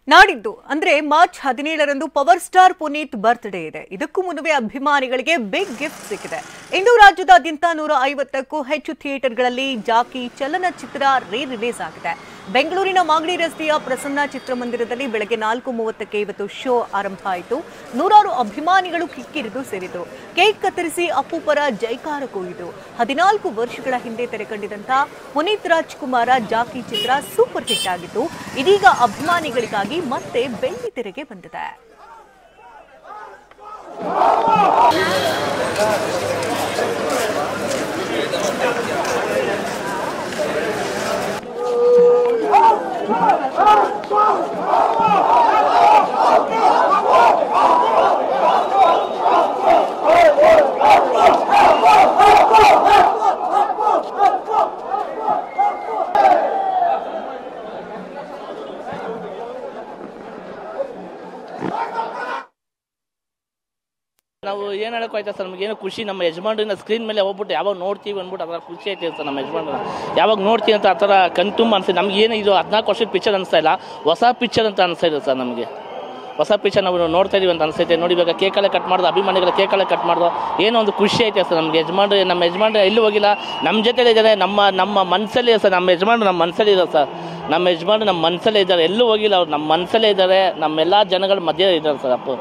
ನಾಡಿದ್ದು ಅಂದ್ರೆ ಮಾರ್ಚ್ 17ರಂದು ಪವರ್ ಸ್ಟಾರ್ ಪುನೀತ್ ಬರ್ತ್ಡೇ ಇದೆ. ಇದಕ್ಕೂ ಮುನ್ನವೇ ಅಭಿಮಾನಿಗಳಿಗೆ ಬಿಗ್ ಗಿಫ್ಟ್ ಸಿಕ್ಕಿದೆ. ಇಂದು ರಾಜ್ಯದಾದ್ಯಂತ 150ಕ್ಕೂ ಹೆಚ್ಚು ಥಿಯೇಟರ್ಗಳಲ್ಲಿ ಜಾಕಿ ಚಲನಚಿತ್ರ ರಿಲೀಸ್ ಆಗಿದೆ. ಬೆಂಗಳೂರಿನ ಮಾಗಡಿ ರಸ್ತೆಯ ಪ್ರಸನ್ನ ಚಿತ್ರಮಂದಿರದಲ್ಲಿ ಬೆಳಗ್ಗೆ 4:30ಕ್ಕೆ ಇವತ್ತು ಶೋ ಆರಂಭ ಆಯಿತು. ನೂರಾರು ಅಭಿಮಾನಿಗಳು ಕಿಕ್ಕಿರಿದು ಸೇರಿದರು. ಕೇಕ್ ಕತ್ತರಿಸಿ ಅಪ್ಪುಪರ ಜೈಕಾರ ಕೂಗಿತು. 14 ವರ್ಷಗಳ ಹಿಂದೆ ತೆರೆಕಂಡಿದ್ದಂಥ ಪುನೀತ್ ರಾಜ್ಕುಮಾರ ಜಾಕಿ ಚಿತ್ರ ಸೂಪರ್ ಹಿಟ್ ಆಗಿತ್ತು. ಇದೀಗ ಅಭಿಮಾನಿಗಳಿಗಾಗಿ ಮತ್ತೆ ಬೆಳ್ಳಿ ತೆರೆಗೆ ಬಂದಿದೆ. ನಾವು ಏನು ಹೇಳೋಕ್ಕಾಯ್ತಾ ಸರ್, ನಮಗೇನು ಖುಷಿ. ನಮ್ಮ ಯಜಮಾನ್ರನ್ನ ಸ್ಕ್ರೀನ್ ಮೇಲೆ ಹೋಗ್ಬಿಟ್ಟು ಯಾವಾಗ ನೋಡ್ತೀವಿ ಅಂದ್ಬಿಟ್ಟು ಅದರ ಖುಷಿ ಐತೆ ಸರ್. ನಮ್ಮ ಯಜಮಾನ್ರ ಯಾವಾಗ ನೋಡ್ತೀವಿ ಅಂತ ಆ ಥರ ಕಣ್ತುಂಬ ಅನಿಸ್ತದೆ. ನಮ್ಗೆ ಏನು ಇದು 14 ವರ್ಷದ ಪಿಕ್ಚರ್ ಅನಿಸ್ತಾ ಇಲ್ಲ, ಹೊಸ ಪಿಕ್ಚರ್ ಅಂತ ಅನಿಸ್ತಾ ಇದೆ ಸರ್. ನಮಗೆ ಹೊಸ ಪಿಕ್ಚರ್ ನಾವು ನೋಡ್ತಾ ಇದೀವಿ ಅಂತ ಅನಿಸ್ತೈತೆ. ನೋಡಿ, ಇವಾಗ ಕೇಕಲ್ಲೇ ಕಟ್ ಮಾಡೋದು, ಅಭಿಮಾನಿಗಳ ಕೇಕಲ್ಲೇ ಕಟ್ ಮಾಡೋದು, ಏನೋ ಒಂದು ಖುಷಿ ಐತೆ ಸರ್. ನಮಗೆ ನಮ್ಮ ಯಜಮಾನ್ರು ಎಲ್ಲೂ ಹೋಗಿಲ್ಲ, ನಮ್ಮ ಜೊತೆಲೇ ಇದ್ದಾರೆ. ನಮ್ಮ ಮನಸ್ಸಲ್ಲೇ ಸರ್. ನಮ್ಮ ಯಜಮಾನ್ರು ನಮ್ಮ ಮನಸ್ಸಲ್ಲೇ ಇದ್ದಾರೆ ಸರ್. ನಮ್ಮ ಯಜಮಾನ್ರು ನಮ್ಮ ಮನಸ್ಸಲ್ಲೇ ಇದ್ದಾರೆ, ಎಲ್ಲೂ ಹೋಗಿಲ್ಲ. ಅವ್ರು ನಮ್ಮ ಮನಸ್ಸಲ್ಲೇ ಇದ್ದಾರೆ, ನಮ್ಮೆಲ್ಲ ಜನಗಳ ಮಧ್ಯೆ ಇದ್ದಾರೆ ಸರ್. ಅಪ್ಪು